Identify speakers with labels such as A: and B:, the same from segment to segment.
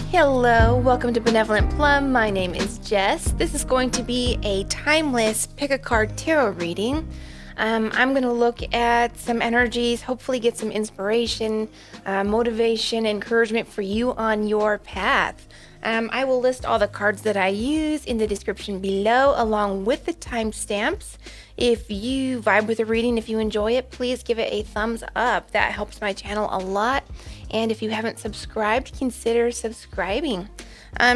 A: Hello, welcome to Benevolent Plum. My name is Jess. This is going to be a timeless pick a card tarot reading. I'm going to look at some energies, hopefully get some inspiration, motivation, encouragement for you on your path. I will list all the cards that I use in the description below along with the timestamps. If you vibe with the reading, if you enjoy it, please give it a thumbs up. That helps my channel a lot. And if you haven't subscribed, consider subscribing.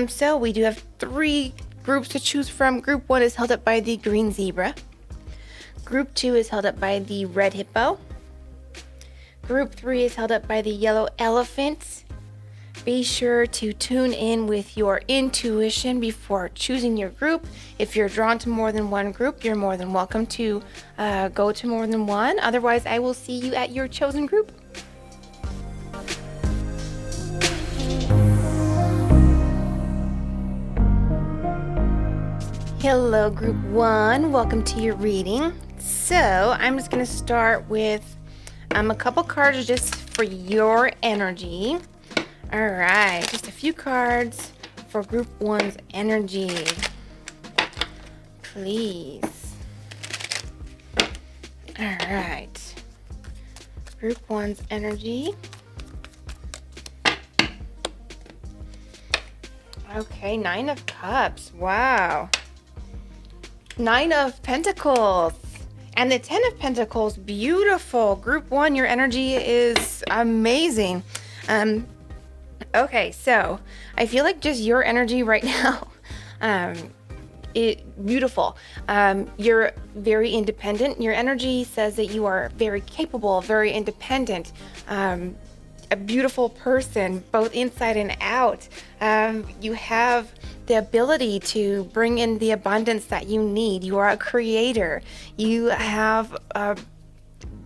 A: So we do have 3 groups to choose from. Group 1 is held up by the green zebra. Group 2 is held up by the red hippo. Group 3 is held up by the yellow elephant. Be sure to tune in with your intuition before choosing your group. If you're drawn to more than one group, you're more than welcome to go to more than one. Otherwise, I will see you at your chosen group. Hello, group 1. Welcome to your reading. So I'm just going to start with a couple cards just for your energy. All right, just a few cards for group 1's energy, please. All right, group 1's energy. Okay, 9 of Cups. Wow. 9 of Pentacles. And the 10 of Pentacles. Beautiful. Group 1, your energy is amazing. Okay, so I feel like just your energy right now, beautiful. You're very independent. Your energy says that you are very capable, very independent, a beautiful person, both inside and out. You have the ability to bring in the abundance that you need. You are a creator. You have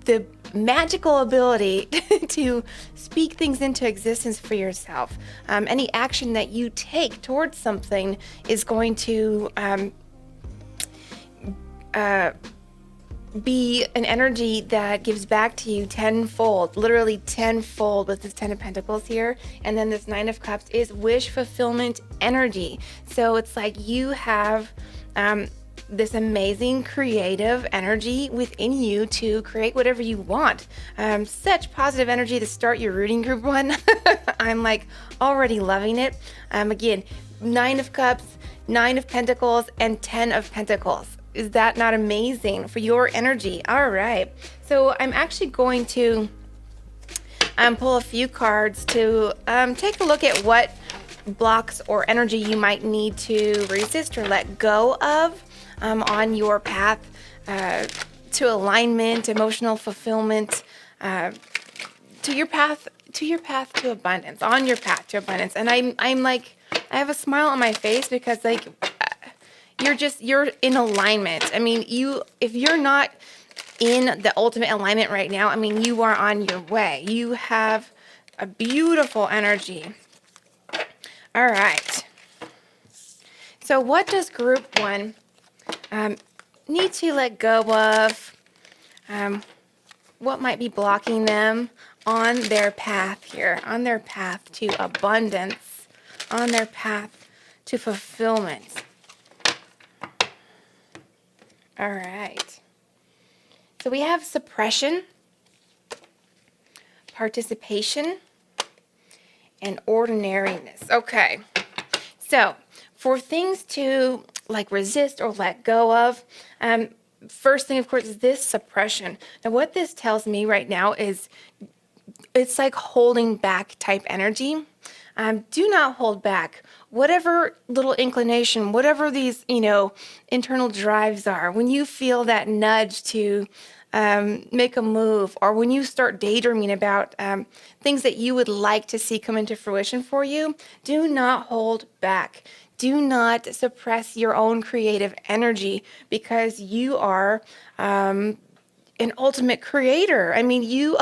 A: the magical ability to speak things into existence for yourself. Any action that you take towards something is going to be an energy that gives back to you tenfold, literally tenfold with this 10 of Pentacles here. And then this 9 of Cups is wish fulfillment energy. So it's like you have this amazing creative energy within you to create whatever you want. Such positive energy to start your reading, group 1. I'm like already loving it. Again, 9 of Cups, 9 of Pentacles, and 10 of Pentacles. Is that not amazing for your energy? All right. So I'm actually going to pull a few cards to take a look at what blocks or energy you might need to resist or let go of on your path to alignment, emotional fulfillment, to your path to abundance, on your path to abundance. And I'm like, I have a smile on my face because like you're in alignment. I mean, if you're not in the ultimate alignment right now, I mean, you are on your way. You have a beautiful energy. All right. So what does group 1 need to let go of? What might be blocking them on their path here, on their path to abundance, on their path to fulfillment? All right. So we have suppression, participation, and ordinariness. Okay. So for things to like resist or let go of, first thing, of course, is this suppression. Now, what this tells me right now is it's like holding back type energy. Do not hold back. Whatever little inclination, whatever these, internal drives are, when you feel that nudge to make a move, or when you start daydreaming about things that you would like to see come into fruition for you, do not hold back. Do not suppress your own creative energy because you are an ultimate creator. I mean, you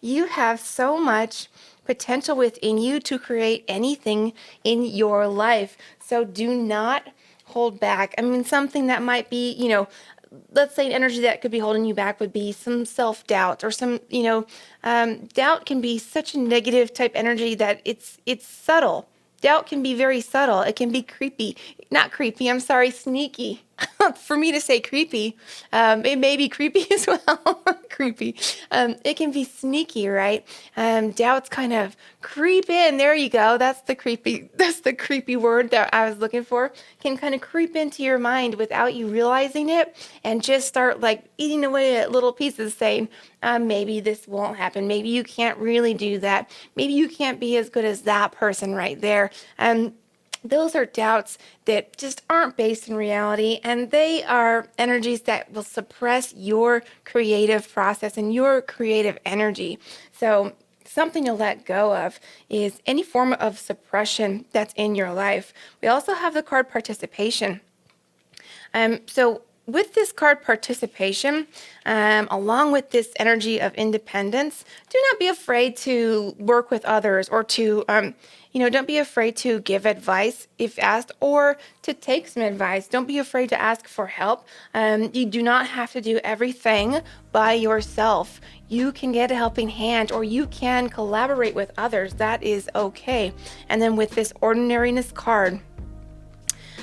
A: you have so much potential within you to create anything in your life. So do not hold back. I mean, something that might be, let's say an energy that could be holding you back would be some self-doubt or some, doubt can be such a negative type energy that it's subtle. Doubt can be very subtle. It can be creepy. Not creepy, I'm sorry, sneaky. For me to say creepy, it may be creepy as well. Creepy. It can be sneaky, right? Doubts kind of creep in. There you go. That's the creepy word that I was looking for. Can kind of creep into your mind without you realizing it and just start like eating away at little pieces saying, maybe this won't happen. Maybe you can't really do that. Maybe you can't be as good as that person right there. Those are doubts that just aren't based in reality, and they are energies that will suppress your creative process and your creative energy. So something to let go of is any form of suppression that's in your life. We also have the card participation. So with this card participation, along with this energy of independence, do not be afraid to work with others or to, don't be afraid to give advice if asked or to take some advice. Don't be afraid to ask for help. You do not have to do everything by yourself. You can get a helping hand or you can collaborate with others. That is okay. And then with this ordinariness card,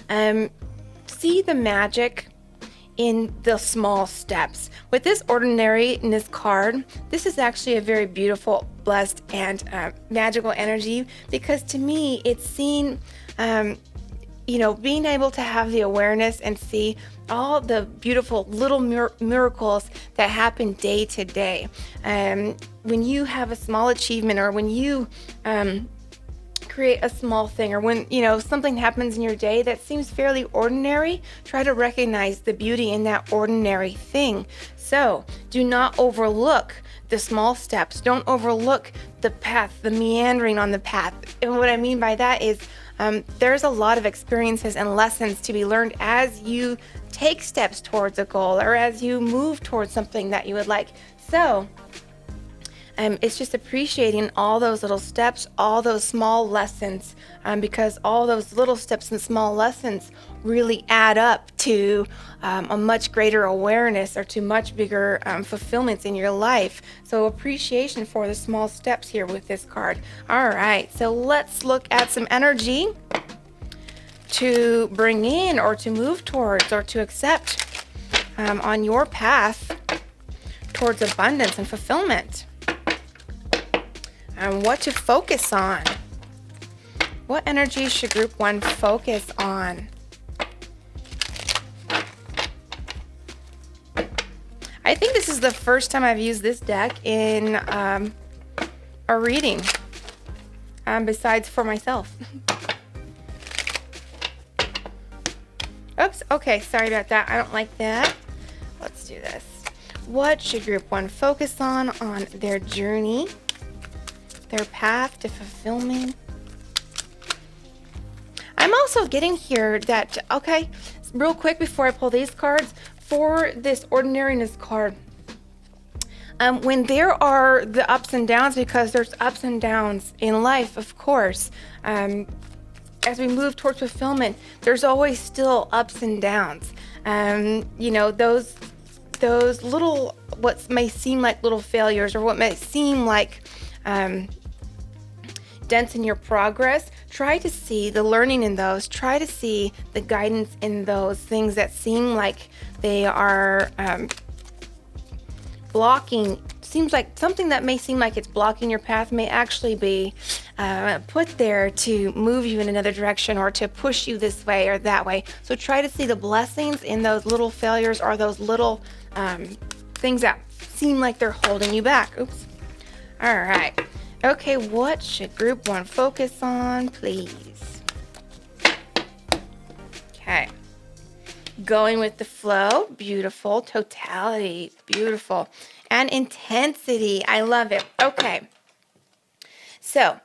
A: see the magic in the small steps. With this ordinariness card, this is actually a very beautiful, blessed, and magical energy because to me, it's seen, being able to have the awareness and see all the beautiful little miracles that happen day to day. When you have a small achievement or when you create a small thing or when something happens in your day that seems fairly ordinary, try to recognize the beauty in that ordinary thing. So do not overlook the small steps. Don't overlook the path, the meandering on the path. And what I mean by that is there's a lot of experiences and lessons to be learned as you take steps towards a goal or as you move towards something that you would like. So it's just appreciating all those little steps, all those small lessons, because all those little steps and small lessons really add up to a much greater awareness or to much bigger fulfillments in your life. So appreciation for the small steps here with this card. All right, so let's look at some energy to bring in or to move towards or to accept on your path towards abundance and fulfillment. And what to focus on. What energy should group 1 focus on? I think this is the first time I've used this deck in a reading, besides for myself. Oops, okay, sorry about that. I don't like that. Let's do this. What should group 1 focus on their journey? Their path to fulfillment. I'm also getting here that, okay, real quick before I pull these cards, for this ordinariness card, when there are the ups and downs, because there's ups and downs in life, of course, as we move towards fulfillment, there's always still ups and downs. Those little, what may seem like little failures or what may seem like dents in your progress, try to see the learning in those, try to see the guidance in those things that seem like they are blocking. Seems like something that may seem like it's blocking your path may actually be put there to move you in another direction or to push you this way or that way. So try to see the blessings in those little failures or those little things that seem like they're holding you back. Oops. All right. Okay, what should group 1 focus on, please? Okay. Going with the flow, beautiful. Totality, beautiful. And intensity, I love it. Okay. So,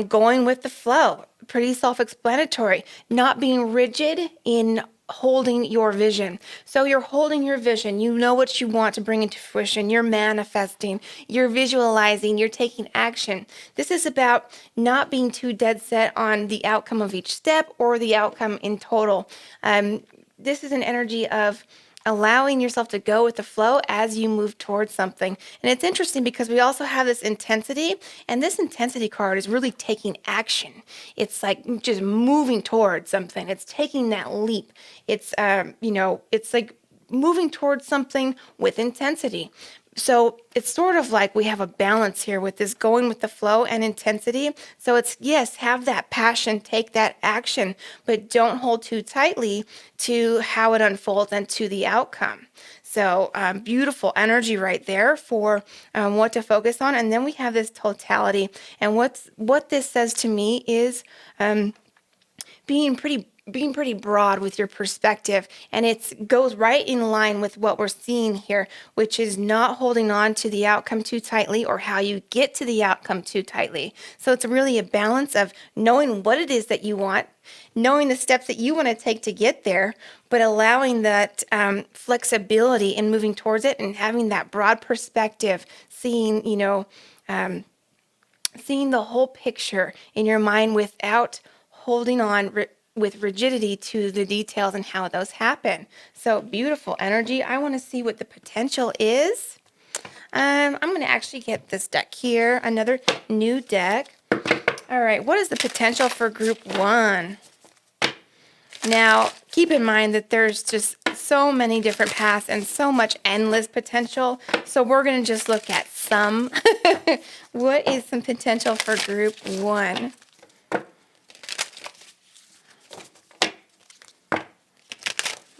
A: going with the flow, pretty self-explanatory. Not being rigid in holding your vision. So you're holding your vision. You know what you want to bring into fruition. You're manifesting. You're visualizing. You're taking action. This is about not being too dead set on the outcome of each step or the outcome in total. This is an energy of allowing yourself to go with the flow as you move towards something. And it's interesting because we also have this intensity, and this intensity card is really taking action. It's like just moving towards something. It's taking that leap. It's, it's like moving towards something with intensity. So it's sort of like we have a balance here with this going with the flow and intensity. So it's, yes, have that passion, take that action, but don't hold too tightly to how it unfolds and to the outcome. So beautiful energy right there for what to focus on. And then we have this totality. And what this says to me is being pretty broad with your perspective, and it goes right in line with what we're seeing here, which is not holding on to the outcome too tightly or how you get to the outcome too tightly. So it's really a balance of knowing what it is that you want, knowing the steps that you want to take to get there, but allowing that flexibility in moving towards it and having that broad perspective, seeing the whole picture in your mind without holding on with rigidity to the details and how those happen. So beautiful energy. I want to see what the potential is. I'm going to actually get this deck here, another new deck. All right, what is the potential for group 1? Now, keep in mind that there's just so many different paths and so much endless potential. So we're going to just look at some. What is some potential for group 1?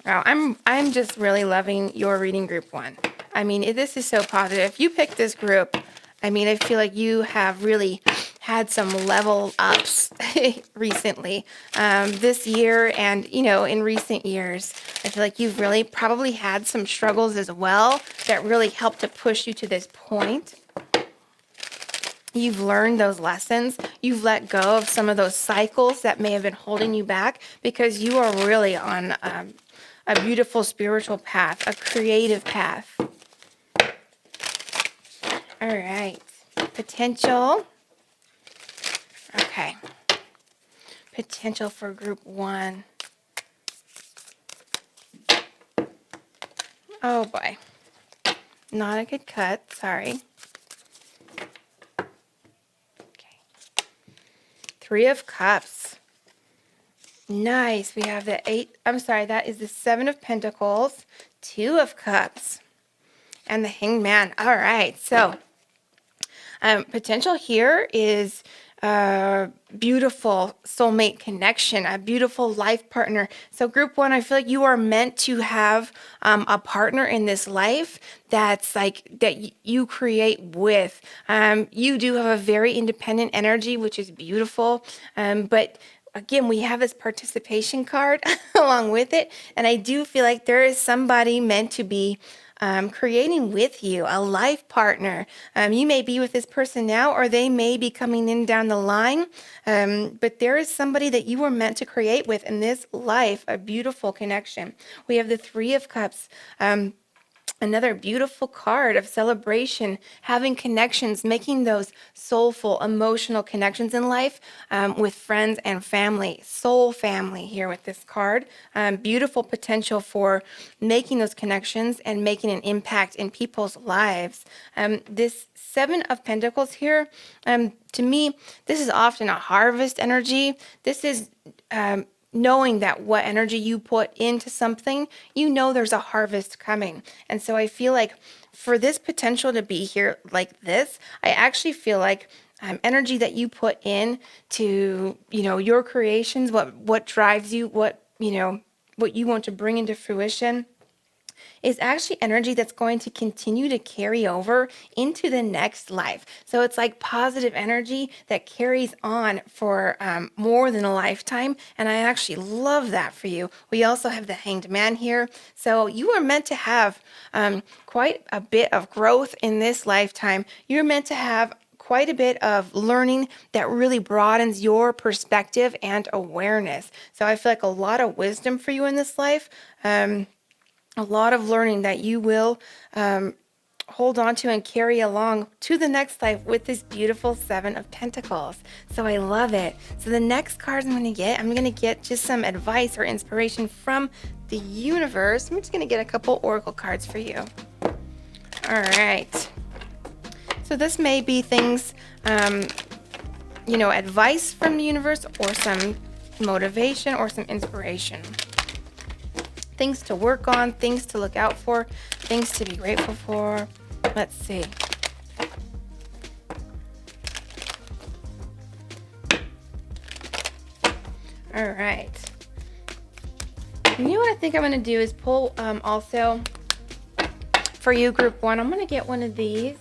A: Oh, I'm just really loving your reading group 1. I mean, this is so positive. If you pick this group, I mean, I feel like you have really had some level ups recently, this year, and in recent years. I feel like you've really probably had some struggles as well that really helped to push you to this point. You've learned those lessons. You've let go of some of those cycles that may have been holding you back, because you are really on a beautiful spiritual path, a creative path. All right. Potential. Okay. Potential for group 1. Oh boy. Not a good cut. Sorry. Okay. 3 of Cups. Nice. We have that is the 7 of Pentacles, 2 of Cups, and the Hanged Man. All right. So potential here is a beautiful soulmate connection, a beautiful life partner. So group 1, I feel like you are meant to have a partner in this life that's like that you create with. You do have a very independent energy, which is beautiful, but again, we have this participation card along with it. And I do feel like there is somebody meant to be creating with you, a life partner. You may be with this person now, or they may be coming in down the line. But there is somebody that you were meant to create with in this life, a beautiful connection. We have the 3 of Cups. Another beautiful card of celebration, having connections, making those soulful, emotional connections in life with friends and family. Soul family here with this card. Beautiful potential for making those connections and making an impact in people's lives. This 7 of Pentacles here, to me, this is often a harvest energy. This is knowing that what energy you put into something, there's a harvest coming. And so I feel like for this potential to be here like this, I actually feel like energy that you put in to, your creations, what drives you, what you want to bring into fruition, is actually energy that's going to continue to carry over into the next life. So it's like positive energy that carries on for more than a lifetime. And I actually love that for you. We also have the Hanged Man here. So you are meant to have quite a bit of growth in this lifetime. You're meant to have quite a bit of learning that really broadens your perspective and awareness. So I feel like a lot of wisdom for you in this life. A lot of learning that you will hold on to and carry along to the next life with this beautiful Seven of Pentacles. So I love it. So the next cards I'm going to get just some advice or inspiration from the universe. I'm just going to get a couple oracle cards for you. All right. So this may be things, advice from the universe, or some motivation or some inspiration. Things to work on, things to look out for, things to be grateful for. Let's see. All right. You know what I think I'm going to do is pull also for you, group 1. I'm going to get one of these.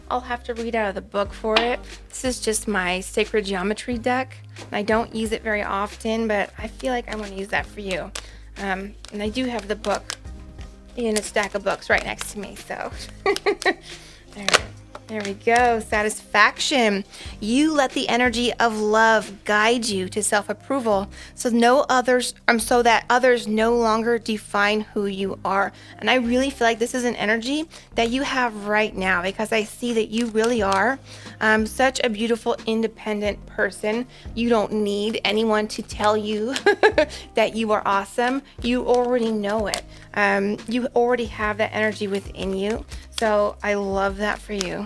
A: I'll have to read out of the book for it. This is just my sacred geometry deck. I don't use it very often, but I feel like I want to use that for you. And I do have the book in a stack of books right next to me, so. There we go. Satisfaction. You let the energy of love guide you to self-approval, so that others no longer define who you are. And I really feel like this is an energy that you have right now, because I see that you really are such a beautiful, independent person. You don't need anyone to tell you that you are awesome. You already know it. You already have that energy within you. So I love that for you.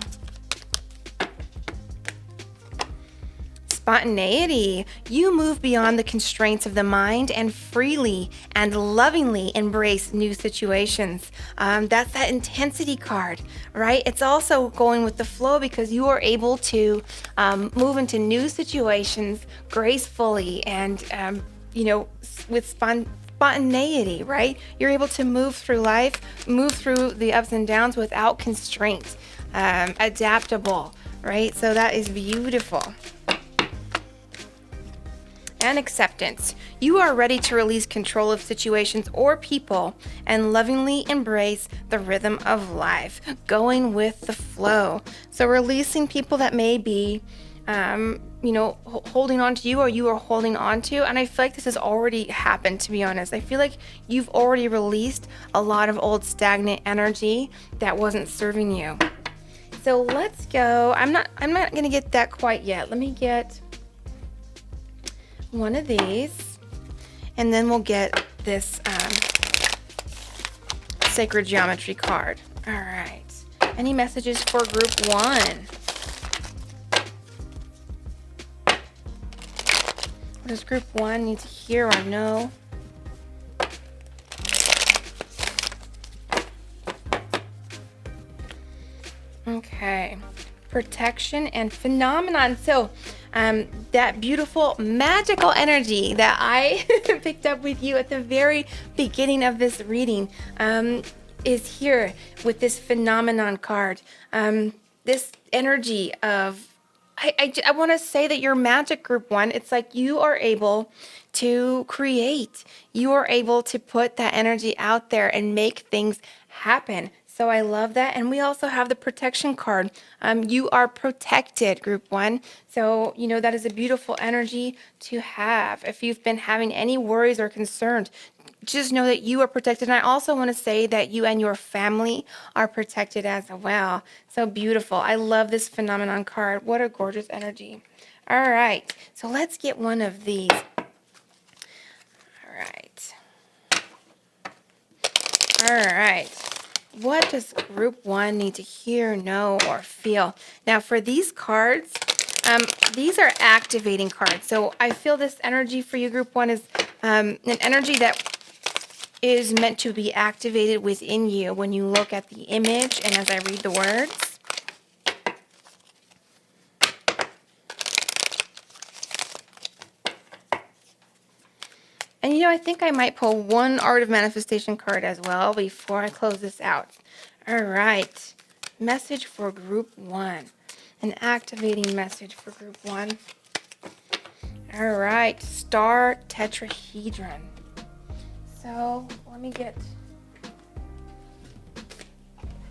A: Spontaneity. You move beyond the constraints of the mind and freely and lovingly embrace new situations. That's that intensity card, right? It's also going with the flow, because you are able to move into new situations gracefully and, with spontaneity, right? You're able to move through life, move through the ups and downs without constraint, adaptable, right? So that is beautiful. And acceptance. You are ready to release control of situations or people and lovingly embrace the rhythm of life, going with the flow. So releasing people that may be holding on to you, or you are holding on to. And I feel like this has already happened, to be honest. I feel like you've already released a lot of old stagnant energy that wasn't serving you. So let's go. I'm not going to get that quite yet. Let me get one of these, and then we'll get this sacred geometry card. All right. Any messages for group 1? What does group 1 need to hear or know? Okay. Protection and phenomenon. So that beautiful magical energy that I picked up with you at the very beginning of this reading is here with this phenomenon card. This energy of, I want to say that your magic, group 1, it's like you are able to create. You are able to put that energy out there and make things happen. So I love that. And we also have the protection card. You are protected, group 1. So, that is a beautiful energy to have. If you've been having any worries or concerns, just know that you are protected. And I also want to say that you and your family are protected as well. So beautiful. I love this phenomenon card. What a gorgeous energy. All right. So let's get one of these. All right. What does group 1 need to hear, know, or feel? Now for these cards, these are activating cards. So I feel this energy for you, group 1, is an energy that is meant to be activated within you when you look at the image and as I read the words. And I think I might pull one Art of Manifestation card as well before I close this out. All right. Message for group 1. An activating message for group 1. All right. Star Tetrahedron. So let me get.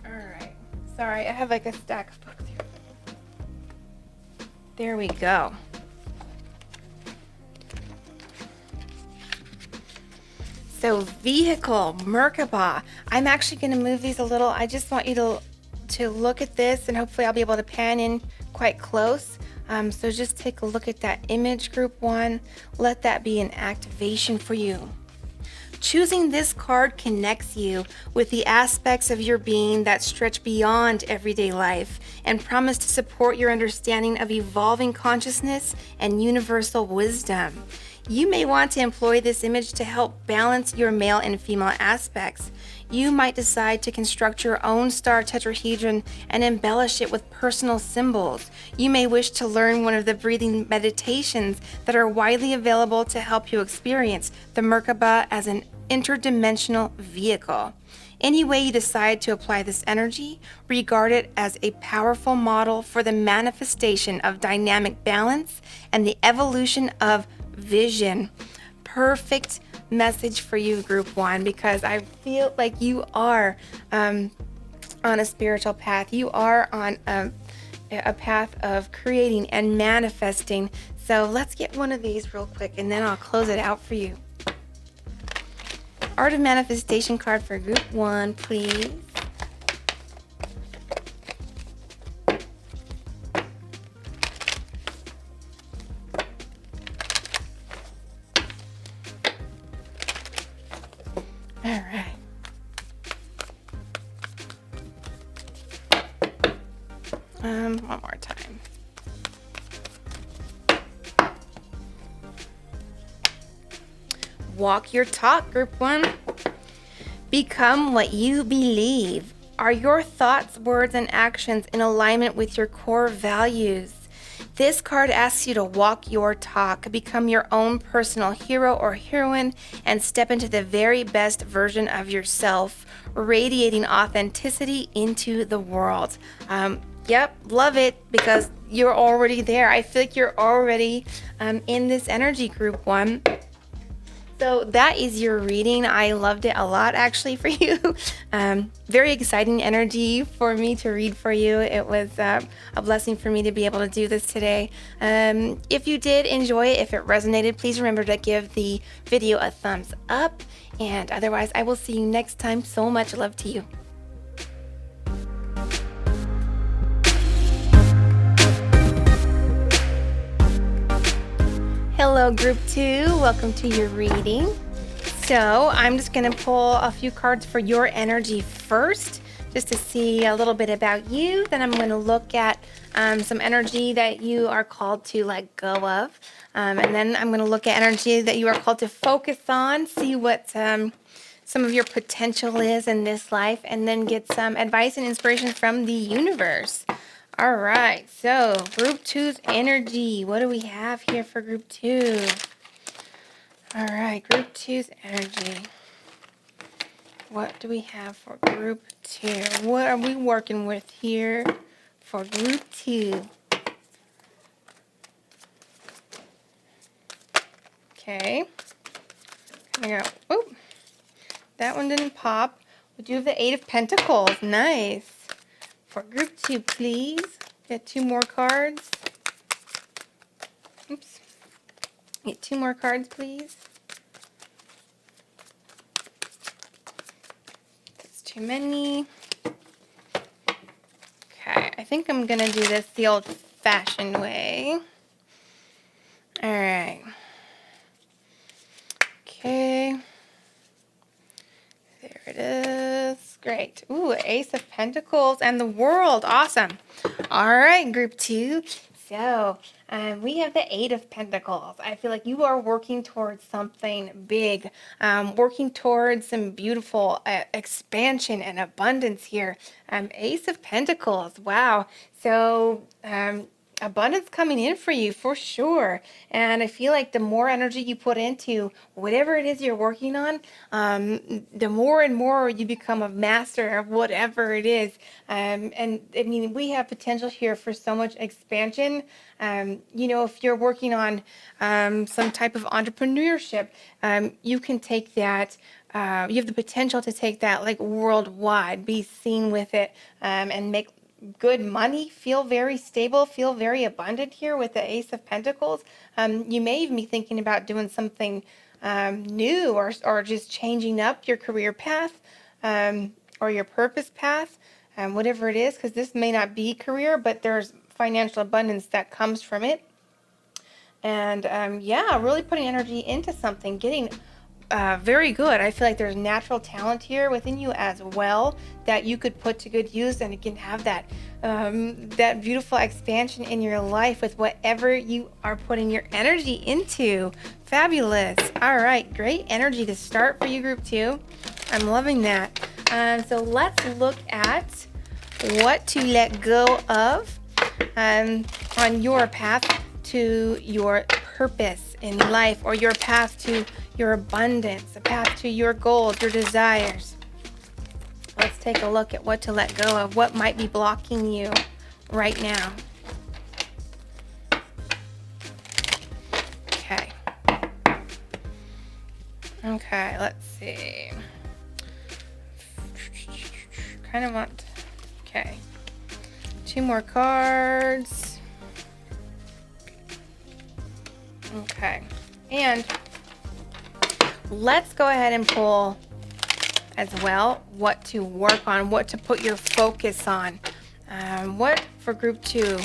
A: All right. Sorry, I have like a stack of books here. There we go. So vehicle, Merkaba. I'm actually going to move these a little. I just want you to look at this, and hopefully I'll be able to pan in quite close. So just take a look at that image, group 1. Let that be an activation for you. Choosing this card connects you with the aspects of your being that stretch beyond everyday life and promise to support your understanding of evolving consciousness and universal wisdom. You may want to employ this image to help balance your male and female aspects. You might decide to construct your own star tetrahedron and embellish it with personal symbols. You may wish to learn one of the breathing meditations that are widely available to help you experience the Merkaba as an interdimensional vehicle. Any way you decide to apply this energy, regard it as a powerful model for the manifestation of dynamic balance and the evolution of vision. Perfect message for you, group 1, because I feel like you are on a spiritual path. You are on a path of creating and manifesting. So let's get one of these real quick, and then I'll close it out for you. Art of Manifestation card for group 1, please. All right. One more time. Walk your talk, group 1. Become what you believe. Are your thoughts, words, and actions in alignment with your core values? This card asks you to walk your talk, become your own personal hero or heroine, and step into the very best version of yourself, radiating authenticity into the world. Yep, love it, because you're already there. I feel like you're already in this energy, group 1. So that is your reading. I loved it a lot, actually, for you. Very exciting energy for me to read for you. It was a blessing for me to be able to do this today. If you did enjoy it, if it resonated, please remember to give the video a thumbs up. And otherwise, I will see you next time. So much love to you. Hello, group 2. Welcome to your reading. So I'm just going to pull a few cards for your energy first, just to see a little bit about you. Then I'm going to look at some energy that you are called to let go of. And then I'm going to look at energy that you are called to focus on, see what some of your potential is in this life, and then get some advice and inspiration from the universe. All right, so group 2's energy. What do we have here for group 2? All right, group 2's energy. What do we have for group 2? What are we working with here for group 2? Okay. Coming out. Oh, that one didn't pop. We do have the 8 of Pentacles. Nice. For group 2, please. Get 2 more cards. Oops. Get 2 more cards, please. That's too many. Okay, I think I'm going to do this the old-fashioned way. All right. Okay. There it is. Great. Ooh, Ace of Pentacles and the World. Awesome. All right, group 2. So we have the 8 of Pentacles. I feel like you are working towards something big, working towards some beautiful expansion and abundance here. Ace of Pentacles. Wow. So abundance coming in for you for sure. And I feel like the more energy you put into whatever it is you're working on, the more and more you become a master of whatever it is. And I mean, we have potential here for so much expansion. If you're working on some type of entrepreneurship, you can take that. You have the potential to take that like worldwide, be seen with it, and make good money, feel very stable, feel very abundant here with the Ace of Pentacles. You may even be thinking about doing something new or just changing up your career path or your purpose path. whatever it is, because this may not be career, but there's financial abundance that comes from it. And yeah, really putting energy into something, getting very good. I feel like there's natural talent here within you as well that you could put to good use, and you can have that that beautiful expansion in your life with whatever you are putting your energy into. Fabulous. All right, great energy to start for you, group 2. I'm loving that. So let's look at what to let go of on your path to your purpose in life, or your path to your abundance, a path to your goals, your desires. Let's take a look at what to let go of, what might be blocking you right now. Okay, let's see. Kind of want, okay. 2 more cards. Okay, and let's go ahead and pull as well what to work on, what to put your focus on. What for group 2?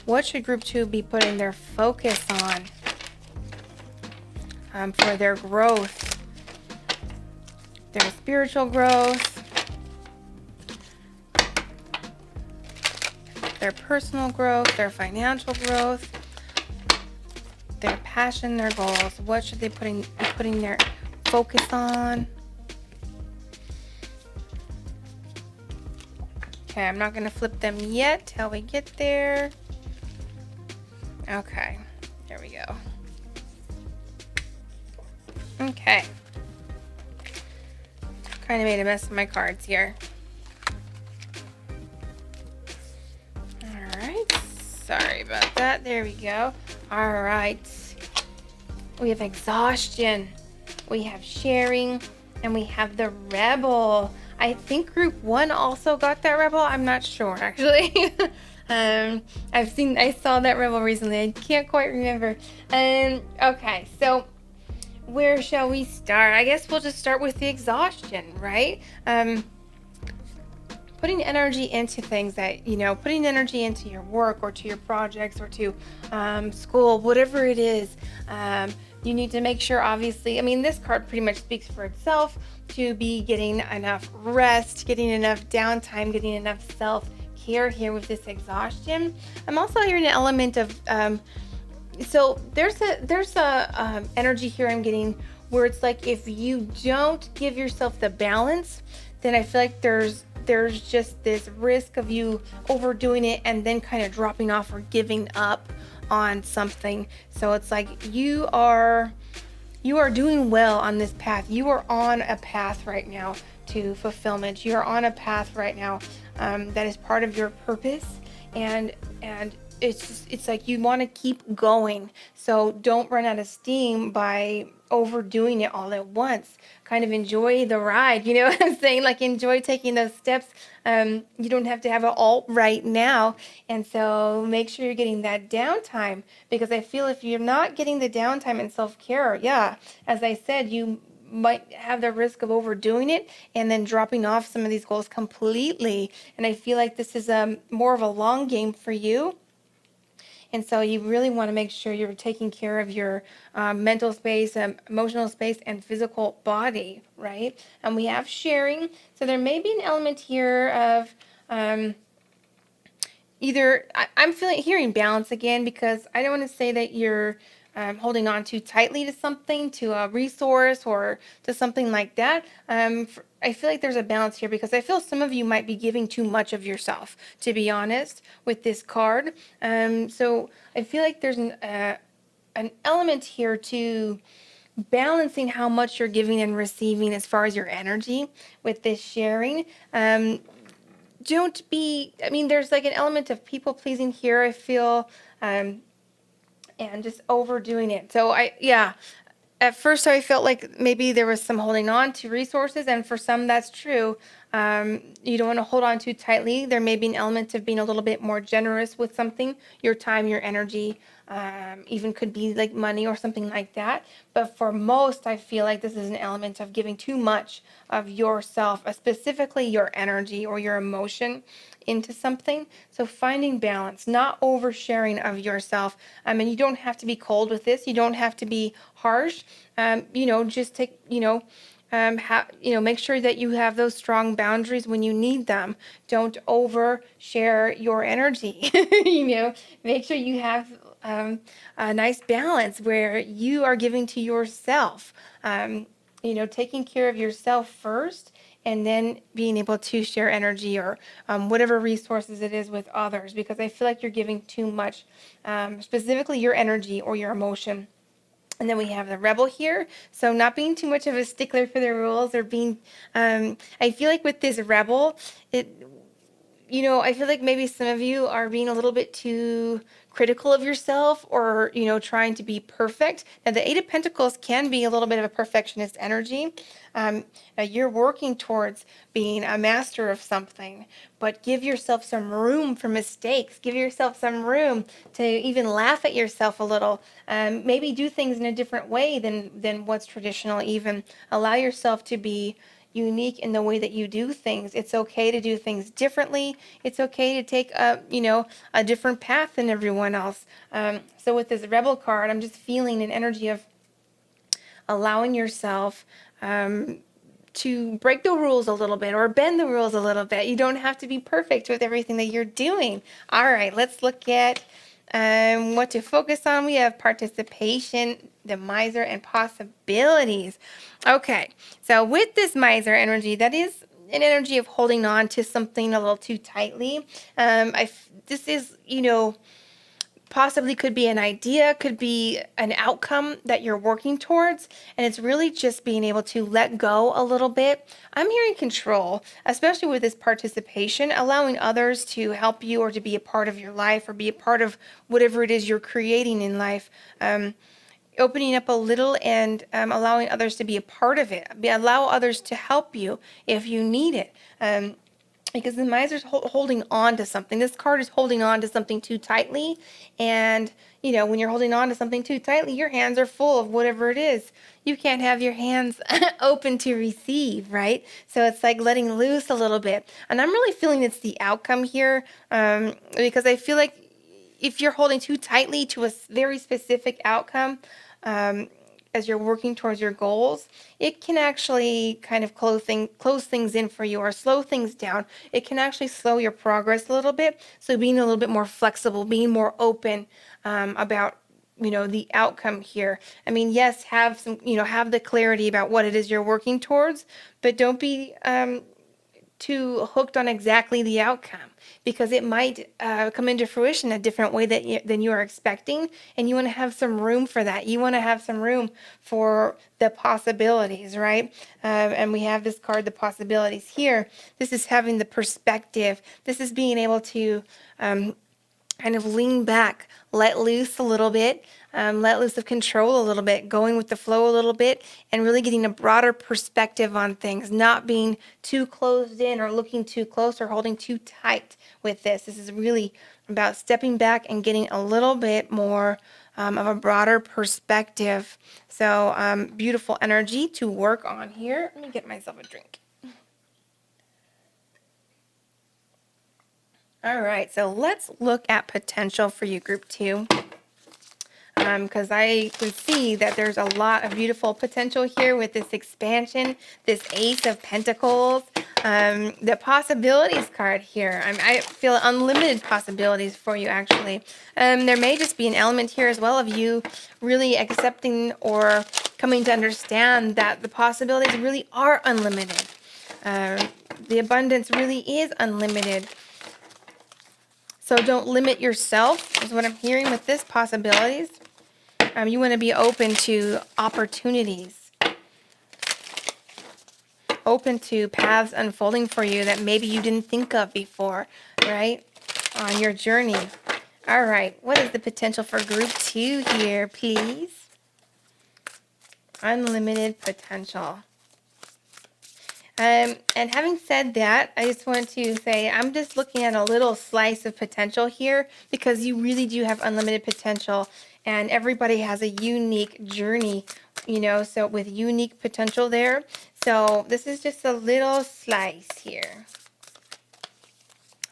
A: What should group 2 be putting their focus on for their growth, their spiritual growth, their personal growth, their financial growth, their passion, their goals? What should they be putting their focus on? Okay, I'm not going to flip them yet till we get there. Okay, there we go. Okay. Kind of made a mess of my cards here. All right, sorry about that. There we go. All right. We have exhaustion, we have sharing, and we have the rebel. I think group 1 also got that rebel. I'm not sure, actually. I saw that rebel recently. I can't quite remember. Okay, so where shall we start? I guess we'll just start with the exhaustion, right? Putting energy into things that, putting energy into your work or to your projects or to school, whatever it is. You need to make sure, obviously, this card pretty much speaks for itself, to be getting enough rest, getting enough downtime, getting enough self-care here with this exhaustion. I'm also hearing an element of, so there's a energy here I'm getting where it's like, if you don't give yourself the balance, then I feel like there's just this risk of you overdoing it and then kind of dropping off or giving up on something. So it's like you are doing well on this path. You are on a path right now to fulfillment. You are on a path right now that is part of your purpose, and it's like you want to keep going. So don't run out of steam by overdoing it all at once. Kind of enjoy the ride, you know what I'm saying? Like, enjoy taking those steps. You don't have to have it all right now. And so make sure you're getting that downtime, because I feel if you're not getting the downtime and self-care, yeah, as I said, you might have the risk of overdoing it and then dropping off some of these goals completely. And I feel like this is more of a long game for you. And so you really want to make sure you're taking care of your mental space, emotional space, and physical body, right? And we have sharing. So there may be an element here of either, I'm hearing balance again, because I don't want to say that you're holding on too tightly to something, to a resource or to something like that. I feel like there's a balance here, because I feel some of you might be giving too much of yourself, to be honest, with this card. So I feel like there's an element here to balancing how much you're giving and receiving as far as your energy with this sharing. Don't be, there's like an element of people pleasing here, I feel, and just overdoing it. So at first I felt like maybe there was some holding on to resources, and for some that's true. You don't want to hold on too tightly. There may be an element of being a little bit more generous with something, your time, your energy, even could be like money or something like that. But for most, I feel like this is an element of giving too much of yourself, specifically your energy or your emotion into something. So finding balance, not oversharing of yourself. I mean, you don't have to be cold with this. You don't have to be harsh. Just take, make sure that you have those strong boundaries when you need them. Don't overshare your energy. Make sure you have a nice balance where you are giving to yourself. Taking care of yourself first, and then being able to share energy or whatever resources it is with others, because I feel like you're giving too much, specifically your energy or your emotion. And then we have the rebel here. So not being too much of a stickler for the rules or being, I feel like with this rebel, I feel like maybe some of you are being a little bit too critical of yourself or, trying to be perfect. Now, the Eight of Pentacles can be a little bit of a perfectionist energy. Now you're working towards being a master of something, but give yourself some room for mistakes. Give yourself some room to even laugh at yourself a little. Maybe do things in a different way than what's traditional even. Allow yourself to be unique in the way that you do things. It's okay to do things differently. It's okay to take a different path than everyone else. So with this rebel card, I'm just feeling an energy of allowing yourself to break the rules a little bit or bend the rules a little bit. You don't have to be perfect with everything that you're doing. All right, let's look at what to focus on. We have participation, the miser, and possibilities. Okay, so with this miser energy, that is an energy of holding on to something a little too tightly. This is, possibly could be an idea, could be an outcome that you're working towards, and it's really just being able to let go a little bit. I'm hearing control, especially with this participation, allowing others to help you or to be a part of your life or be a part of whatever it is you're creating in life. Opening up a little and allowing others to be a part of it. Allow others to help you if you need it. Because the miser's holding on to something. This card is holding on to something too tightly. And, when you're holding on to something too tightly, your hands are full of whatever it is. You can't have your hands open to receive, right? So it's like letting loose a little bit. And I'm really feeling it's the outcome here, because I feel like if you're holding too tightly to a very specific outcome, as you're working towards your goals, it can actually kind of close things in for you or slow things down. It can actually slow your progress a little bit. So being a little bit more flexible, being more open about the outcome here. I mean, yes, have the clarity about what it is you're working towards, but don't be too hooked on exactly the outcome, because it might come into fruition a different way than you are expecting, and you want to have some room for that. You want to have some room for the possibilities, right? And we have this card, the possibilities here. This is having the perspective. This is being able to kind of lean back, let loose a little bit, let loose of control a little bit, going with the flow a little bit, and really getting a broader perspective on things, not being too closed in or looking too close or holding too tight with this. This is really about stepping back and getting a little bit more of a broader perspective. So beautiful energy to work on here. Let me get myself a drink. All right, so let's look at potential for you, group 2. Because I can see that there's a lot of beautiful potential here with this expansion, this Ace of Pentacles, the possibilities card here. I feel unlimited possibilities for you, actually. There may just be an element here as well of you really accepting or coming to understand that the possibilities really are unlimited. The abundance really is unlimited. So don't limit yourself, is what I'm hearing with this possibilities. You want to be open to opportunities, open to paths unfolding for you that maybe you didn't think of before, right, on your journey. All right, what is the potential for group 2 here, please? Unlimited potential. And having said that, I just want to say I'm just looking at a little slice of potential here because you really do have unlimited potential, and everybody has a unique journey, so with unique potential there. So this is just a little slice here.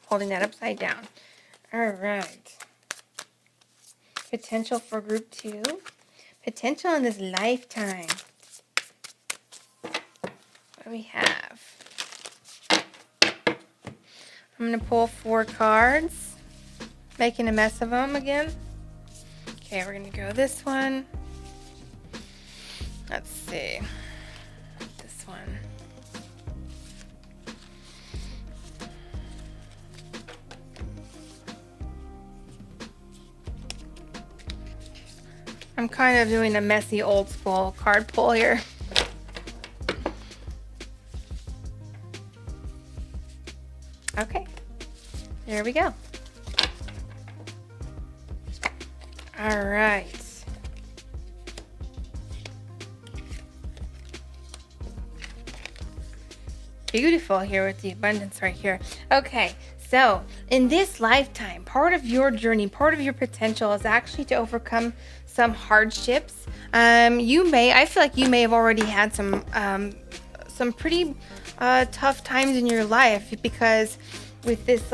A: Holding that upside down. All right. Potential for group 2. Potential in this lifetime. What do we have? I'm going to pull 4 cards. Making a mess of them again. Okay, we're going to go this one. Let's see. This one. I'm kind of doing a messy old school card pull here. Okay, there we go. All right. Beautiful here with the abundance right here. Okay, so in this lifetime, part of your journey, part of your potential is actually to overcome some hardships. I feel like you may have already had some pretty tough times in your life, because with this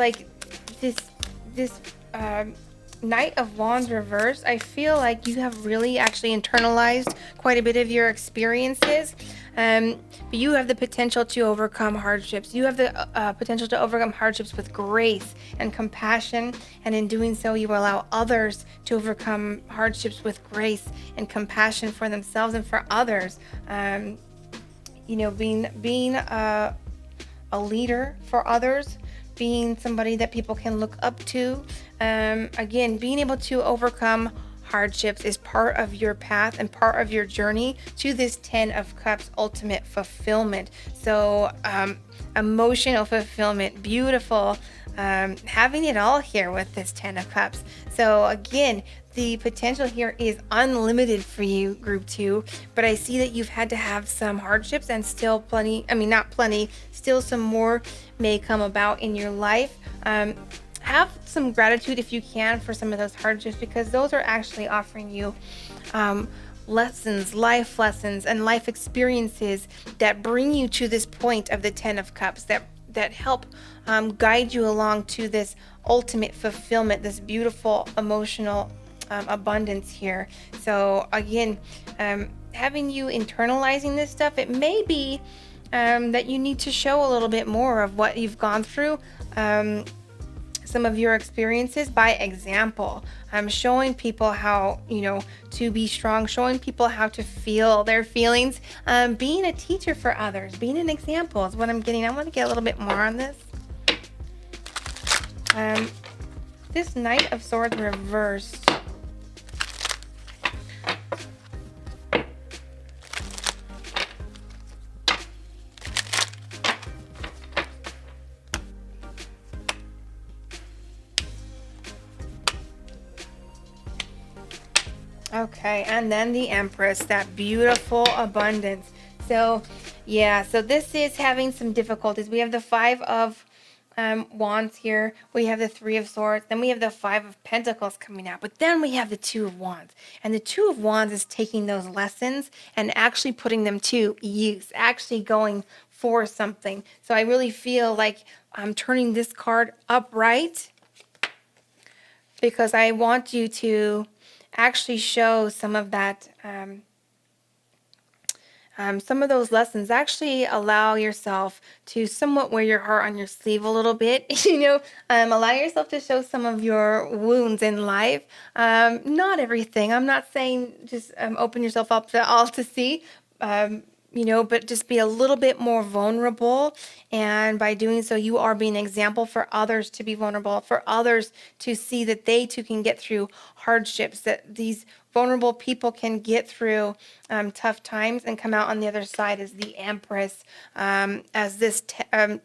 A: Knight of Wands reverse, I feel like you have really actually internalized quite a bit of your experiences. But you have the potential to overcome hardships. You have the potential to overcome hardships with grace and compassion. And in doing so, you allow others to overcome hardships with grace and compassion for themselves and for others. Being a leader for others, being somebody that people can look up to. Again, being able to overcome hardships is part of your path and part of your journey to this 10 of Cups ultimate fulfillment. So emotional fulfillment, beautiful, having it all here with this 10 of Cups. So again, the potential here is unlimited for you, group 2, but I see that you've had to have some hardships, and still still some more may come about in your life. Have some gratitude if you can for some of those hardships, because those are actually offering you life lessons and life experiences that bring you to this point of the 10 of Cups, that help guide you along to this ultimate fulfillment, this beautiful emotional abundance here. So again, having you internalizing this stuff, it may be that you need to show a little bit more of what you've gone through, some of your experiences by example, showing people how to be strong, showing people how to feel their feelings, being a teacher for others, being an example is what I'm getting. I want to get a little bit more on this. This Knight of Swords reversed. Okay, and then the Empress, that beautiful abundance. So this is having some difficulties. We have the 5 of Wands here. We have the 3 of Swords. Then we have the 5 of Pentacles coming out. But then we have the 2 of Wands. And the 2 of Wands is taking those lessons and actually putting them to use, actually going for something. So I really feel like I'm turning this card upright because I want you to actually show some of that, some of those lessons. Actually allow yourself to somewhat wear your heart on your sleeve a little bit, allow yourself to show some of your wounds in life. Not everything. I'm not saying just open yourself up to all to see, but just be a little bit more vulnerable. And by doing so, you are being an example for others to be vulnerable, for others to see that they too can get through hardships, that these vulnerable people can get through tough times and come out on the other side as the Empress, as this 10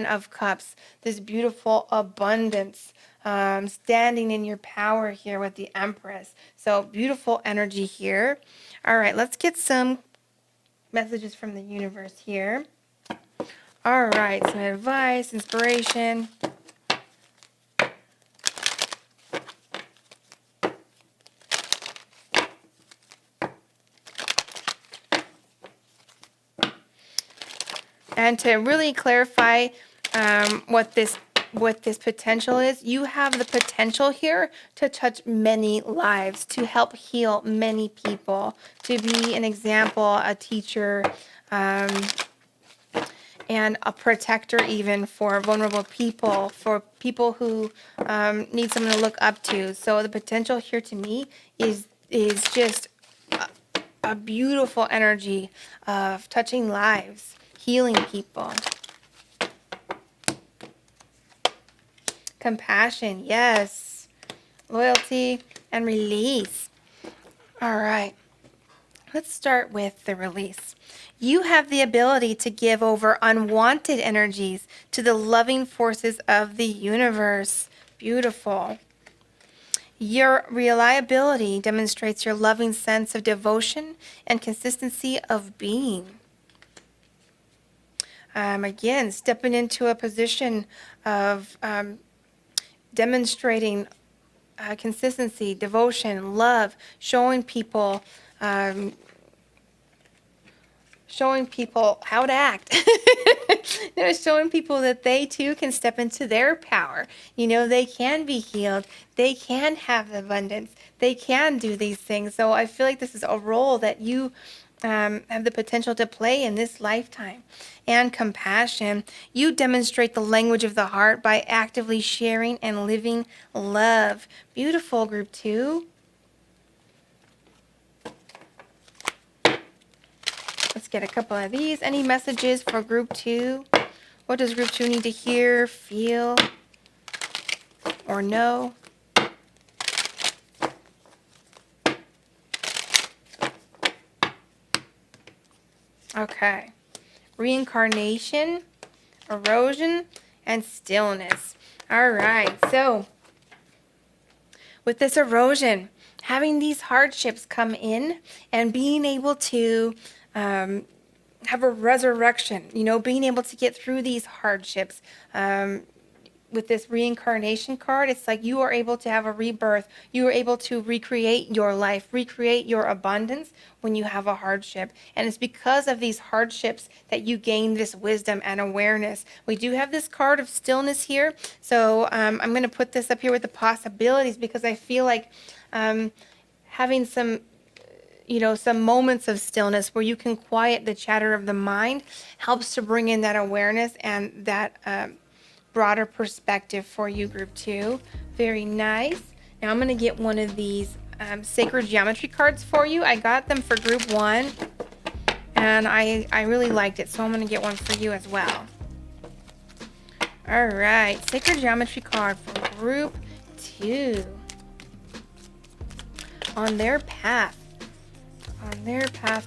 A: of Cups, this beautiful abundance, standing in your power here with the Empress. So beautiful energy here. All right, let's get some messages from the universe here. All right, some advice, inspiration. And to really clarify what this potential is, you have the potential here to touch many lives, to help heal many people, to be an example, a teacher, and a protector even for vulnerable people, for people who need someone to look up to. So the potential here to me is just a beautiful energy of touching lives, healing people. Compassion, yes. Loyalty and release. All right. Let's start with the release. You have the ability to give over unwanted energies to the loving forces of the universe. Beautiful. Your reliability demonstrates your loving sense of devotion and consistency of being. Again, stepping into a position of demonstrating consistency, devotion, love, showing people how to act. Showing people that they too can step into their power. They can be healed. They can have abundance. They can do these things. So I feel like this is a role that you have the potential to play in this lifetime. And compassion. You demonstrate the language of the heart by actively sharing and living love. Beautiful, group 2. Let's get a couple of these. Any messages for group 2? What does group 2 need to hear, feel, or know? Okay. Reincarnation, erosion, and stillness. All right. So with this erosion, having these hardships come in and being able to have a resurrection, being able to get through these hardships. With this reincarnation card, it's like you are able to have a rebirth. You are able to recreate your life, recreate your abundance when you have a hardship. And it's because of these hardships that you gain this wisdom and awareness. We do have this card of stillness here. So I'm going to put this up here with the possibilities because I feel like having some moments of stillness where you can quiet the chatter of the mind helps to bring in that awareness and that broader perspective for you, group 2. Very nice. Now I'm going to get one of these sacred geometry cards for you. I got them for group 1 and I really liked it, so I'm going to get one for you as well. All right, sacred geometry card for group 2. On their path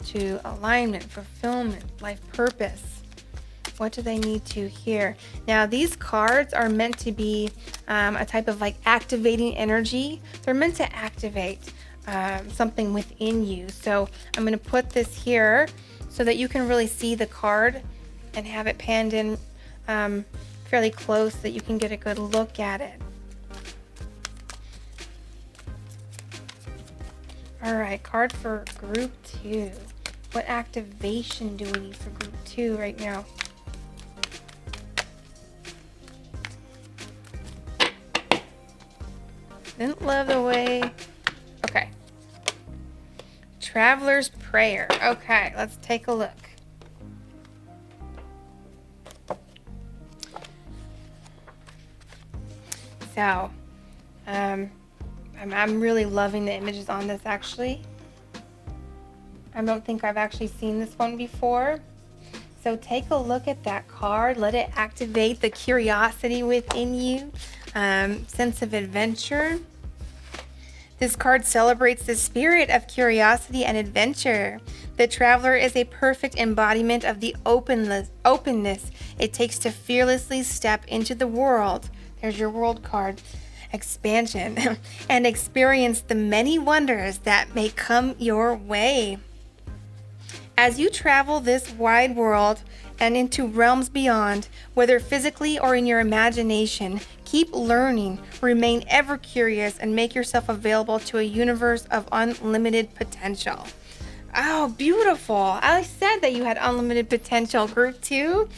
A: to alignment, fulfillment, life purpose. What do they need to hear? Now, these cards are meant to be a type of activating energy. They're meant to activate something within you. So I'm going to put this here so that you can really see the card and have it panned in fairly close so that you can get a good look at it. All right, card for group 2. What activation do we need for group 2 right now? Didn't love the way. Okay. Traveler's Prayer. Okay, let's take a look. So, I'm really loving the images on this, actually. I don't think I've actually seen this one before. So take a look at that card. Let it activate the curiosity within you, sense of adventure. This card celebrates the spirit of curiosity and adventure. The traveler is a perfect embodiment of the openness it takes to fearlessly step into the world. There's your world card. Expansion and experience the many wonders that may come your way. As you travel this wide world and into realms beyond, whether physically or in your imagination, keep learning, remain ever curious, and make yourself available to a universe of unlimited potential. Oh, beautiful. I said that you had unlimited potential, group 2.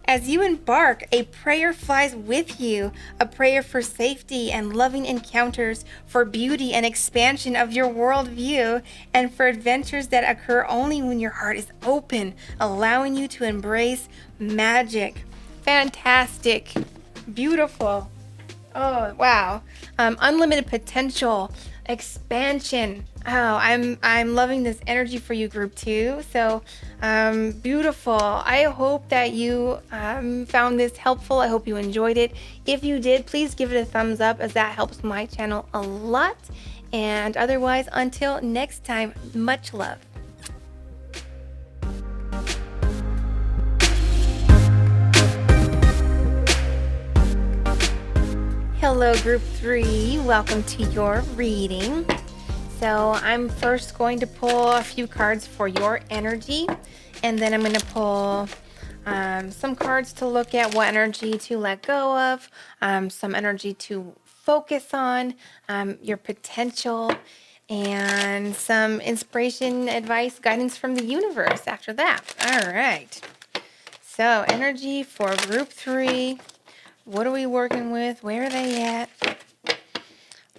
A: As you embark, a prayer flies with you, a prayer for safety and loving encounters, for beauty and expansion of your worldview, and for adventures that occur only when your heart is open, allowing you to embrace magic. Fantastic. Beautiful. Oh, wow. Unlimited potential, expansion. Oh, I'm loving this energy for you, group 2. So beautiful. I hope that you found this helpful. I hope you enjoyed it. If you did, please give it a thumbs up, as that helps my channel a lot. And otherwise, until next time, much love. Hello, group 3. Welcome to your reading. So I'm first going to pull a few cards for your energy, and then I'm going to pull some cards to look at what energy to let go of, some energy to focus on, your potential, and some inspiration, advice, guidance from the universe after that. All right. So energy for group 3. What are we working with? Where are they at?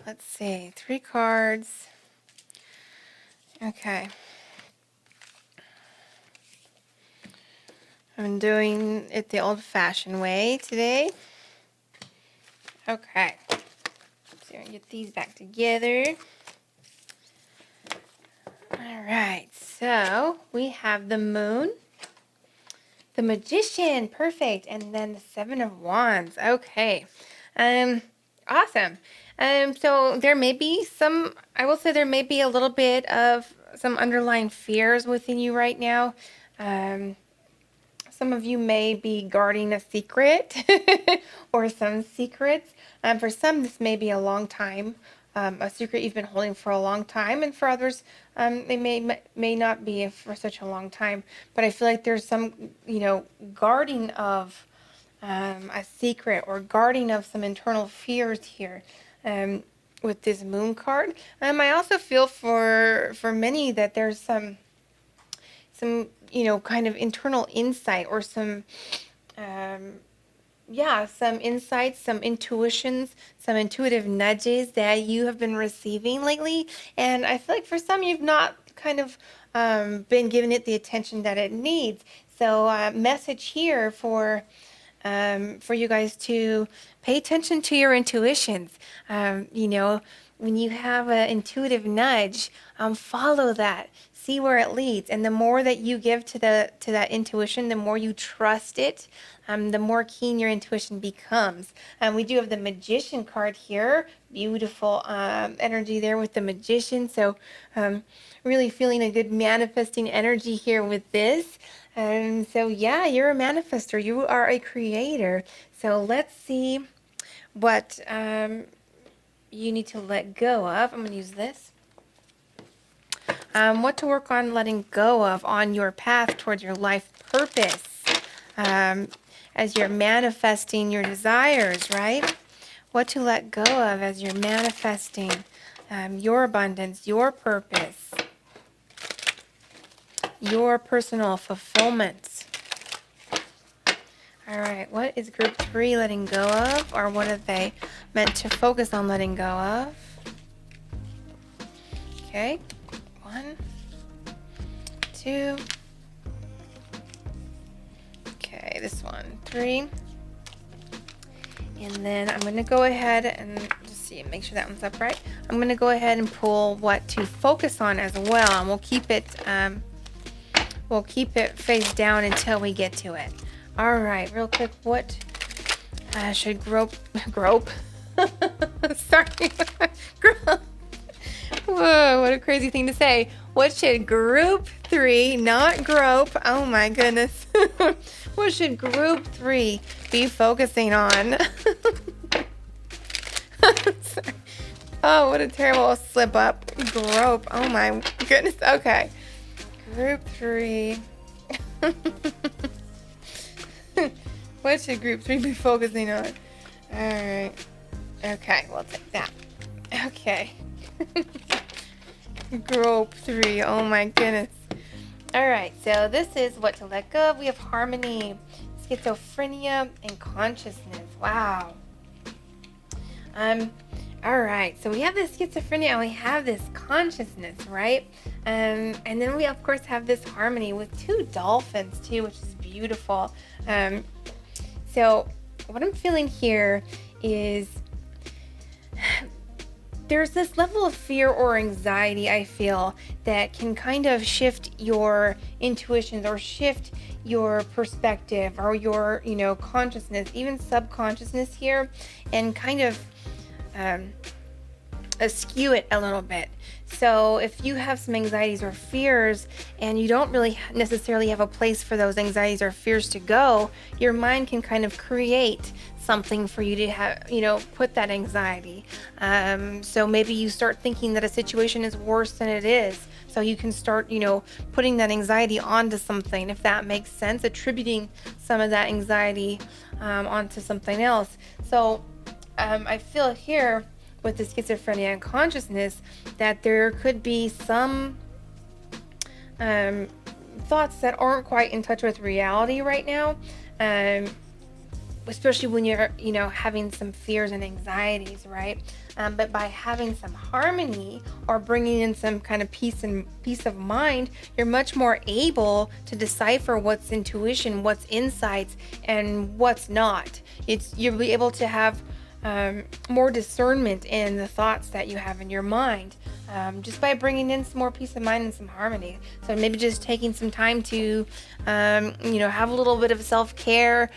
A: Let's see. 3 cards. Okay. I'm doing it the old-fashioned way today. Okay. So I'm going to get these back together. All right. So we have the Moon, the Magician. Perfect. And then the 7 of Wands. Okay. Awesome. So there may be some, I will say there may be a little bit of some underlying fears within you right now. Some of you may be guarding a secret or some secrets. For some, this may be a long time, a secret you've been holding for a long time. And for others, they may not be for such a long time. But I feel like there's some, guarding of a secret or guarding of some internal fears here. With this Moon card. I also feel for many that there's some kind of internal insight or some insights, some intuitions, some intuitive nudges that you have been receiving lately. And I feel like for some you've not kind of been giving it the attention that it needs. So message here for you guys to pay attention to your intuitions. When you have an intuitive nudge, follow that. See where it leads. And the more that you give to that intuition, the more you trust it, the more keen your intuition becomes. We do have the Magician card here. Beautiful energy there with the Magician. So really feeling a good manifesting energy here with this. So yeah, you're a manifester. You are a creator. So let's see what you need to let go of. I'm going to use this. What to work on letting go of on your path towards your life purpose. As you're manifesting your desires, right? What to let go of as you're manifesting your abundance, your purpose, your personal fulfillment. All right, what is group 3 letting go of, or what are they meant to focus on letting go of? Okay, 1, 2. Okay, this one, 3. And then I'm going to go ahead and just see, make sure that one's upright. I'm going to go ahead and pull what to focus on as well, and we'll keep it face down until we get to it. All right, real quick, what should grope? Sorry, grope. Whoa, what a crazy thing to say. What should group 3, not grope? Oh my goodness. What should group 3 be focusing on? Sorry. Oh, what a terrible slip up. Grope. Oh my goodness. Okay. Group 3. What should group 3 be focusing on? Alright. Okay, we'll take that. Okay. Group 3. Oh my goodness. Alright, so this is what to let go of. We have harmony, schizophrenia, and consciousness. Wow. Alright, so we have this schizophrenia and we have this consciousness, right? And then we of course have this harmony with 2 dolphins too, which is beautiful. So what I'm feeling here is there's this level of fear or anxiety, I feel, that can kind of shift your intuitions or shift your perspective or your, consciousness, even subconsciousness here, and kind of askew it a little bit. So if you have some anxieties or fears and you don't really necessarily have a place for those anxieties or fears to go, your mind can kind of create something for you to have, put that anxiety. So maybe you start thinking that a situation is worse than it is. So you can start, putting that anxiety onto something, if that makes sense, attributing some of that anxiety onto something else. So I feel here with the schizophrenia and consciousness that there could be some thoughts that aren't quite in touch with reality right now, especially when you're having some fears and anxieties, right? But by having some harmony or bringing in some kind of peace of mind, you're much more able to decipher what's intuition, what's insights, and what's not. You'll be able to have more discernment in the thoughts that you have in your mind, just by bringing in some more peace of mind and some harmony. So maybe just taking some time to, have a little bit of self-care,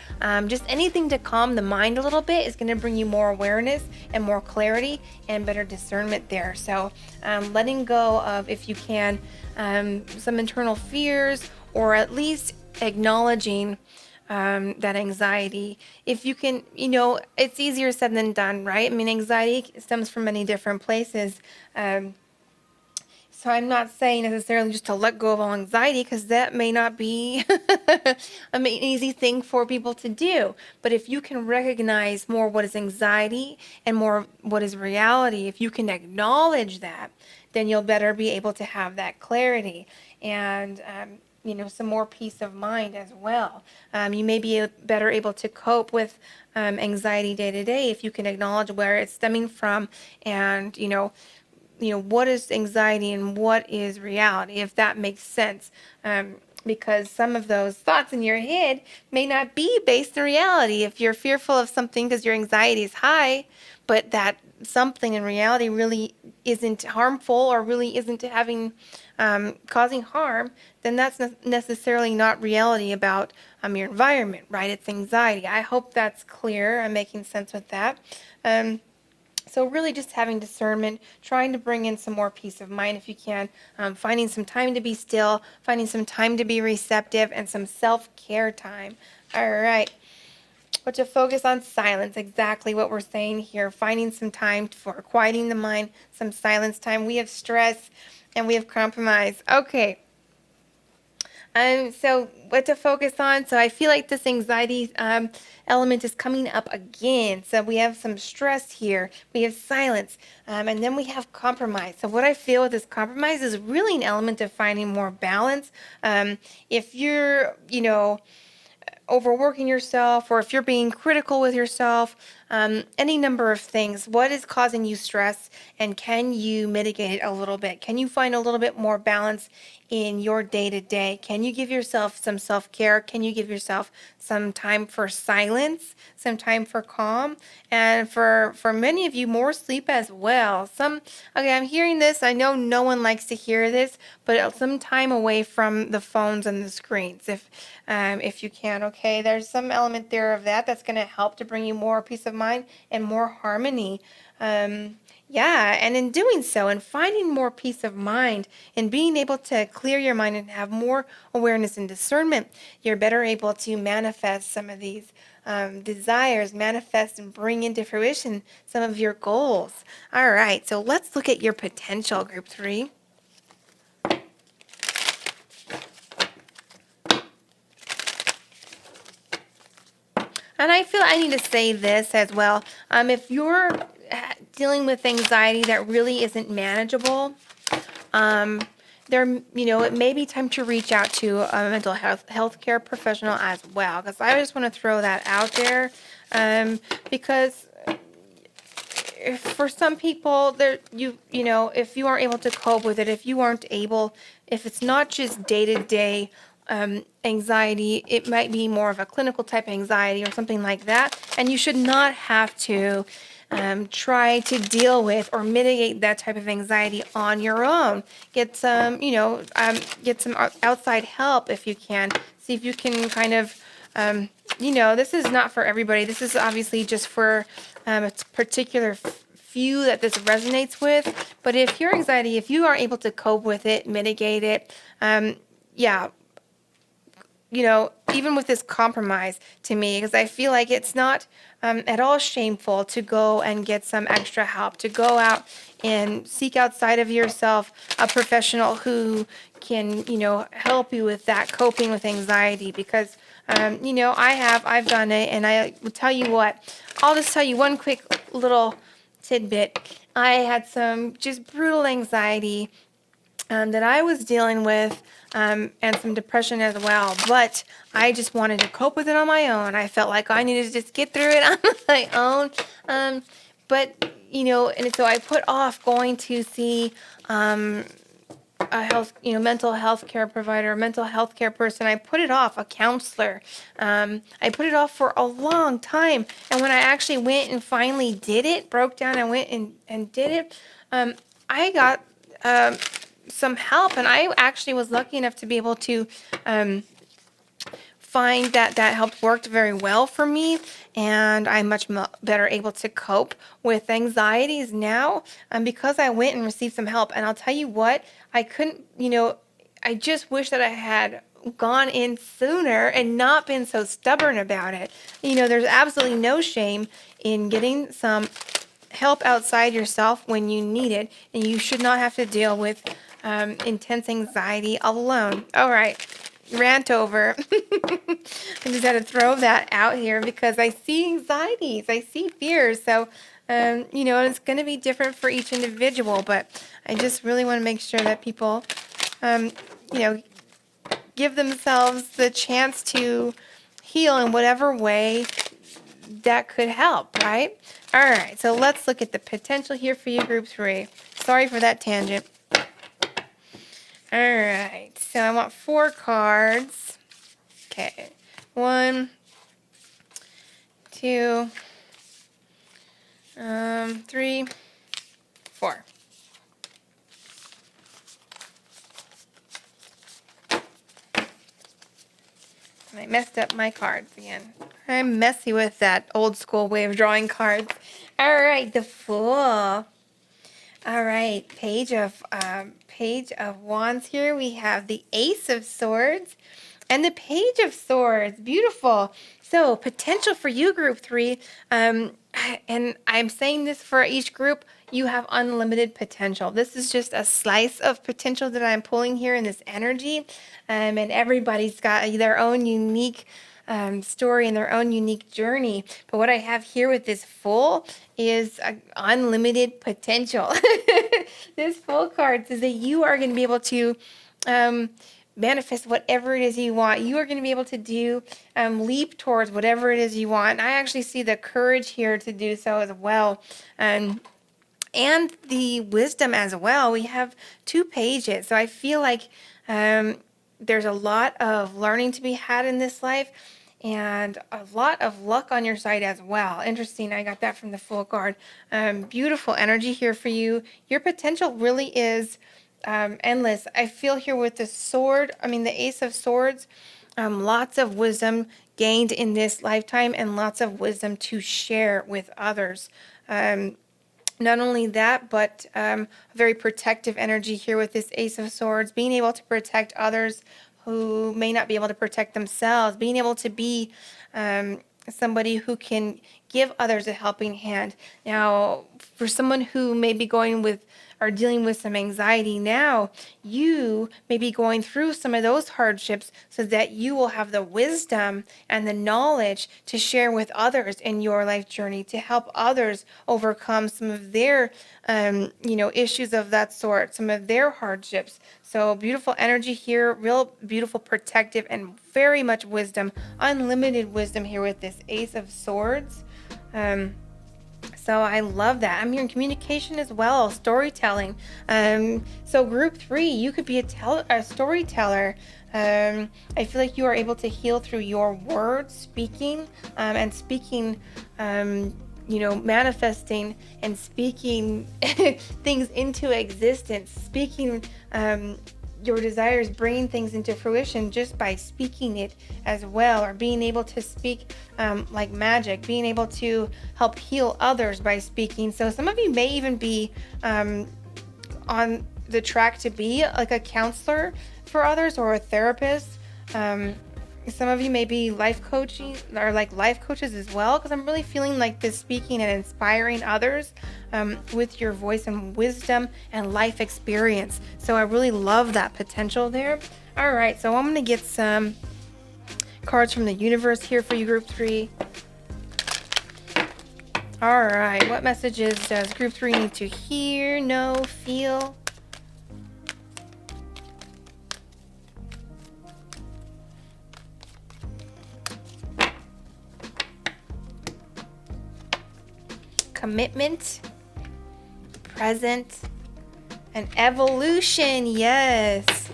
A: just anything to calm the mind a little bit is going to bring you more awareness and more clarity and better discernment there. So letting go of, if you can, some internal fears, or at least acknowledging that anxiety. If you can, it's easier said than done, right? I mean, anxiety stems from many different places. So I'm not saying necessarily just to let go of all anxiety, because that may not be an easy thing for people to do. But if you can recognize more what is anxiety and more what is reality, if you can acknowledge that, then you'll better be able to have that clarity and some more peace of mind as well. You may be better able to cope with anxiety day to day if you can acknowledge where it's stemming from, and what is anxiety and what is reality, if that makes sense. Because some of those thoughts in your head may not be based in reality. If you're fearful of something because your anxiety is high, but that something in reality really isn't harmful or really isn't causing harm, then that's necessarily not reality about your environment, right? It's anxiety. I hope that's clear. I'm making sense with that. So really just having discernment, trying to bring in some more peace of mind if you can, finding some time to be still, finding some time to be receptive, and some self-care time. All right. But to focus on silence, exactly what we're saying here, finding some time for quieting the mind, some silence time. We have stress and we have compromise. Okay. So what to focus on? So I feel like this anxiety element is coming up again. So we have some stress here. We have silence. And then we have compromise. So what I feel with this compromise is really an element of finding more balance. If you're, overworking yourself, or if you're being critical with yourself, any number of things. What is causing you stress, and can you mitigate it a little bit? Can you find a little bit more balance in your day-to-day? Can you give yourself some self-care? Can you give yourself some time for silence, some time for calm, and for many of you, more sleep as well? I'm hearing this. I know no one likes to hear this, but some time away from the phones and the screens, if you can. Okay, there's some element there of that's going to help to bring you more peace of mind and more harmony. And in doing so and finding more peace of mind and being able to clear your mind and have more awareness and discernment, you're better able to manifest some of these desires, manifest and bring into fruition some of your goals. All right, so let's look at your potential, group 3. And I feel I need to say this as well. If you're dealing with anxiety that really isn't manageable, there, it may be time to reach out to a mental healthcare professional as well. Because I just want to throw that out there, because for some people, if you aren't able to cope with it, if it's not just day to day anxiety, it might be more of a clinical type anxiety or something like that, and you should not have to try to deal with or mitigate that type of anxiety on your own. Get some, get some outside help if you can. See if you can kind of, this is not for everybody. This is obviously just for a particular few that this resonates with. But if your anxiety, if you are able to cope with it, mitigate it, yeah, even with this compromise to me, because I feel like it's not at all shameful to go and get some extra help, to go out and seek outside of yourself a professional who can, help you with that coping with anxiety. Because, I've done it, and I will tell you what, I'll just tell you one quick little tidbit. I had some just brutal anxiety that I was dealing with, and some depression as well. But I just wanted to cope with it on my own. I felt like I needed to just get through it on my own. But and so I put off going to see a mental health care provider, a mental health care person. I put it off, a counselor. I put it off for a long time. And when I actually went and finally did it, broke down and went and did it, I got some help. And I actually was lucky enough to be able to find that help worked very well for me, and I'm much better able to cope with anxieties now, because I went and received some help. And I'll tell you what, I couldn't, I just wish that I had gone in sooner and not been so stubborn about it. There's absolutely no shame in getting some help outside yourself when you need it, and you should not have to deal with intense anxiety alone. All right. Rant over. I just had to throw that out here because I see anxieties, I see fears. So, it's going to be different for each individual, but I just really want to make sure that people, give themselves the chance to heal in whatever way that could help, right? All right, so let's look at the potential here for you, group 3. Sorry for that tangent. All right, so I want 4 cards. Okay, 1, 2, 3, 4. And I messed up my cards again. I'm messy with that old school way of drawing cards. All right, the Fool. All right, Page of Wands here. We have the Ace of Swords and the Page of Swords. Beautiful. So potential for you, group 3. And I'm saying this for each group. You have unlimited potential. This is just a slice of potential that I'm pulling here in this energy. And everybody's got their own unique story and their own unique journey. But what I have here with this Fool is unlimited potential. This Fool card says that you are going to be able to manifest whatever it is you want. You are going to be able to do leap towards whatever it is you want. And I actually see the courage here to do so as well. And the wisdom as well. We have 2 pages. So I feel like there's a lot of learning to be had in this life and a lot of luck on your side as well. Interesting. I got that from the Fool card. Beautiful energy here for you. Your potential really is endless. I feel here with the the Ace of Swords, lots of wisdom gained in this lifetime and lots of wisdom to share with others. Not only that, but a very protective energy here with this Ace of Swords, being able to protect others who may not be able to protect themselves, being able to be somebody who can give others a helping hand. Now, for someone who may be going with or dealing with some anxiety now, you may be going through some of those hardships so that you will have the wisdom and the knowledge to share with others in your life journey to help others overcome some of their, issues of that sort, some of their hardships. So beautiful energy here, real beautiful, protective, and very much wisdom, unlimited wisdom here with this Ace of Swords. So I love that. I'm hearing communication as well, storytelling. So group 3, you could be a storyteller. I feel like you are able to heal through your words, speaking, and speaking, manifesting and speaking things into existence, speaking your desires, bringing things into fruition just by speaking it as well, or being able to speak like magic, being able to help heal others by speaking. So some of you may even be on the track to be like a counselor for others or a therapist. Some of you may be life coaching or like life coaches as well, because I'm really feeling like this speaking and inspiring others with your voice and wisdom and life experience. So I really love that potential there. All right, so I'm going to get some cards from the universe here for you, group 3. All right, what messages does group 3 need to hear, know, feel? Commitment, present, and evolution. Yes,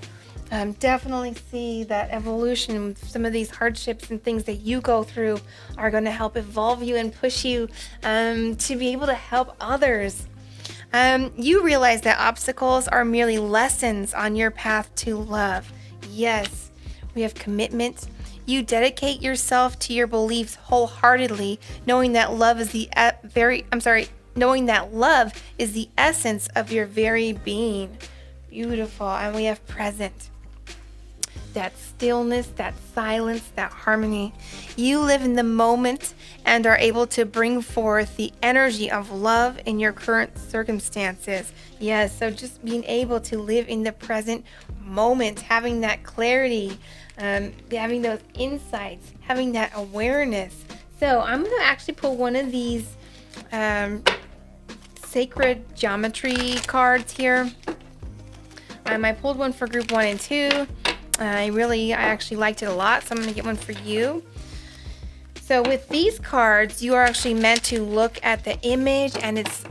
A: definitely see that evolution. Some of these hardships and things that you go through are going to help evolve you and push you to be able to help others. You realize that obstacles are merely lessons on your path to love. Yes, we have commitment. You dedicate yourself to your beliefs wholeheartedly, knowing that love is knowing that love is the essence of your very being. Beautiful. And we have present. That stillness, that silence, that harmony. You live in the moment and are able to bring forth the energy of love in your current circumstances. Yes, so just being able to live in the present moment, having that clarity, having those insights, having that awareness. So I'm going to actually pull one of these sacred geometry cards here. I pulled one for group 1 and 2. I actually liked it a lot, so I'm going to get one for you. So with these cards, you are actually meant to look at the image, and it's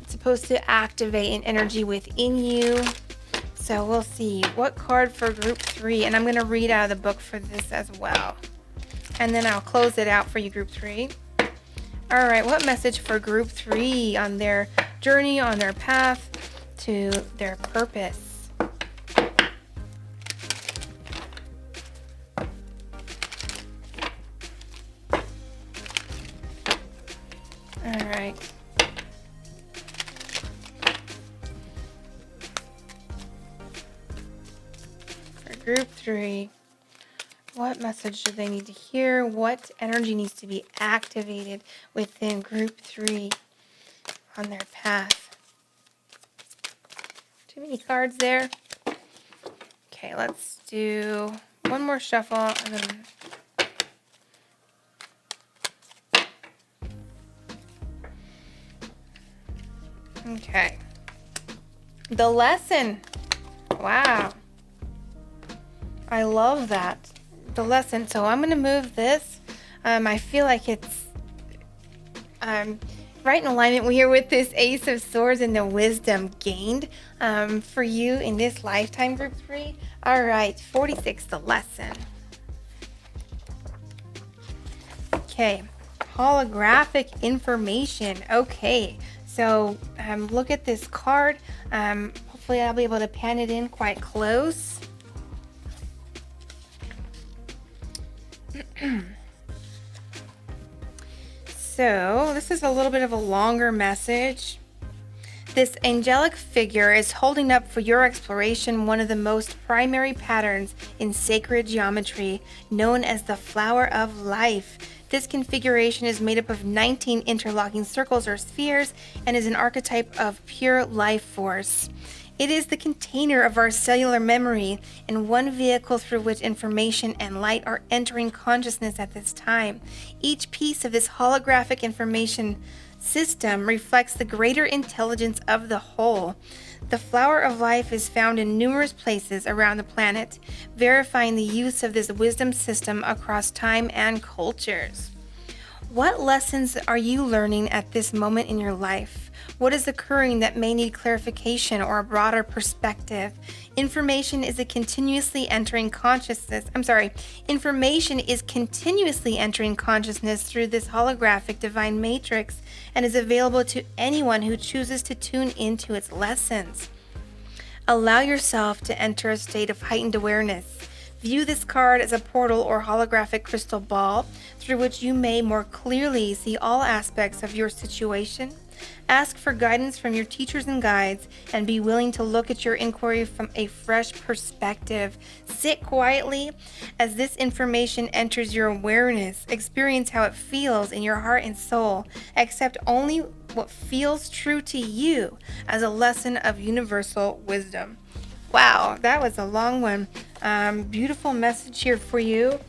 A: supposed to activate an energy within you. So we'll see what card for group 3, and I'm going to read out of the book for this as well. And then I'll close it out for you, group 3. All right, what message for group 3 on their journey, on their path to their purpose? All right. For group 3, what message do they need to hear? What energy needs to be activated within group 3 on their path? Too many cards there. Okay, let's do one more shuffle and then okay. The lesson. Wow. I love that. The lesson. So I'm going to move this. I feel like it's right in alignment here with this Ace of Swords and the wisdom gained for you in this lifetime, group 3. All right, 46, the lesson. Okay, holographic information. Okay. So look at this card. Hopefully I'll be able to pan it in quite close. So this is a little bit of a longer message. This angelic figure is holding up for your exploration one of the most primary patterns in sacred geometry, known as the flower of life. This configuration is made up of 19 interlocking circles or spheres and is an archetype of pure life force. It is the container of our cellular memory and one vehicle through which information and light are entering consciousness at this time. Each piece of this holographic information system reflects the greater intelligence of the whole. The flower of life is found in numerous places around the planet, verifying the use of this wisdom system across time and cultures. What lessons are you learning at this moment in your life? What is occurring that may need clarification or a broader perspective? Information is continuously entering consciousness through this holographic divine matrix and is available to anyone who chooses to tune into its lessons. Allow yourself to enter a state of heightened awareness. View this card as a portal or holographic crystal ball through which you may more clearly see all aspects of your situation. Ask for guidance from your teachers and guides and be willing to look at your inquiry from a fresh perspective. Sit quietly as this information enters your awareness. Experience how it feels in your heart and soul. Accept only what feels true to you as a lesson of universal wisdom. Wow, that was a long one. Beautiful message here for you.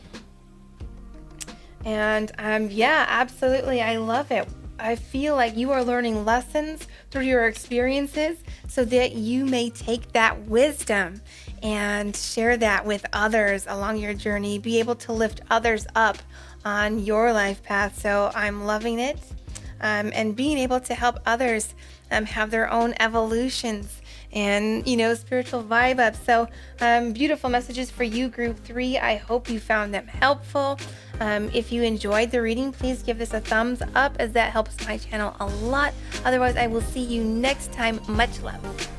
A: And yeah, absolutely. I love it. I feel like you are learning lessons through your experiences so that you may take that wisdom and share that with others along your journey, be able to lift others up on your life path. So I'm loving it, and being able to help others have their own evolutions and, spiritual vibe up. So beautiful messages for you, group 3. I hope you found them helpful. If you enjoyed the reading, please give this a thumbs up as that helps my channel a lot. Otherwise, I will see you next time. Much love.